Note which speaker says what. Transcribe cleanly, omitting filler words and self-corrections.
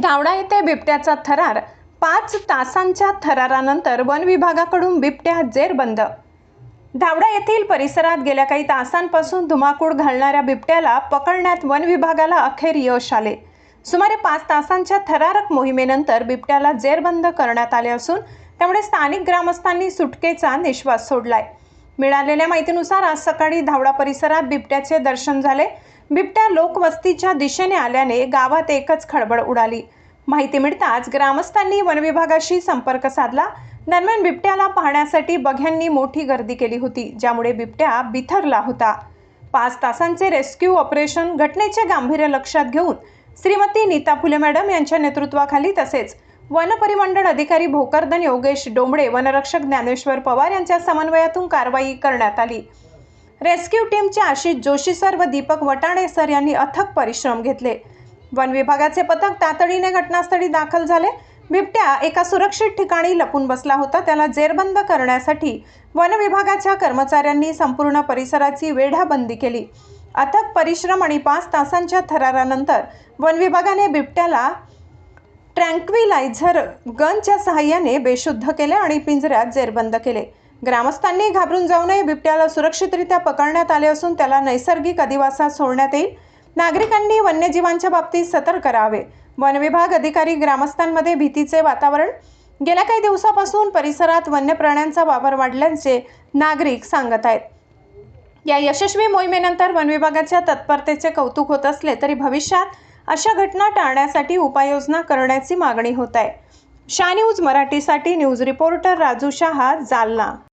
Speaker 1: धावडा येथे बिबट्याचा थरार. 5 तासांच्या थरारानंतर वन विभागाकडून बिबट्या जेरबंद. धावडा येथील परिसरात गेल्या काही तासांपासून धुमाकूळ घालणाऱ्या बिबट्याला पकडण्यात वन विभागाला अखेर यश आले. सुमारे 5 तासांच्या थरारक मोहिमेनंतर बिबट्याला जेरबंद करण्यात आले असून त्यामुळे स्थानिक ग्रामस्थांनी सुटकेचा निश्वास सोडलाय. मिळालेल्या माहितीनुसार आज सकाळी धावडा परिसरात बिबट्याचे दर्शन झाले. बिबट्या लोकवस्तीच्या दिशेने आल्याने गावात एकच खळबळ उडाली. माहिती मिळताच ग्रामस्थांनी वन विभागाशी संपर्क साधला. दरम्यान बिबट्याला पाहण्यासाठी बघ्यांनी मोठी गर्दी केली होती, ज्यामुळे बिबट्या बिथरला होता. 5 तासांचे रेस्क्यू ऑपरेशन घटनेचे गांभीर्य लक्षात घेऊन श्रीमती नीता फुले मॅडम यांच्या नेतृत्वाखाली तसेच वन परिमंडळ अधिकारी भोकरदन योगेश डोंबळे, वनरक्षक ज्ञानेश्वर पवार यांच्या समन्वयातून कारवाई करण्यात आली. रेस्क्यू टीमचे आशिष जोशी सर व दीपक वटाणे सर यांनी अथक परिश्रम घेतले. वन विभागाचे पथक तातडीने घटनास्थळी दाखल झाले. बिबट्या एका सुरक्षित ठिकाणी लपून बसला होता. त्याला जेरबंद करण्यासाठी वन विभागाच्या कर्मचाऱ्यांनी संपूर्ण परिसराची वेढाबंदी केली. अथक परिश्रम आणि 5 तासांच्या थरारानंतर वन विभागाने बिबट्याला ट्रँक्विलायझर गनच्या सहाय्याने बेशुद्ध केले आणि पिंजऱ्यात जेरबंद केले. ग्रामस्थांनी घाबरून जाऊ नये. बिबट्याला सुरक्षितरित्या पकडण्यात आले असून त्याला नैसर्गिक अधिवासात सोडण्यात येईल. नागरिकांनी वन्यजीवांच्या बाबतीत सतर्क राहावे. वन विभाग अधिकारी ग्रामस्थांमध्ये भीतीचे वातावरण. गेल्या काही दिवसापासून परिसरात वन्य प्राण्यांचा वावर वाढल्याचे नागरिक सांगत आहेत. या यशस्वी मोहिमेनंतर वन विभागाच्या तत्परतेचे कौतुक होत असले तरी भविष्यात अशा घटना टाळण्यासाठी उपाययोजना करण्याची मागणी होत आहे. शाह न्यूज मराठीसाठी न्यूज रिपोर्टर राजू शहा, जालना.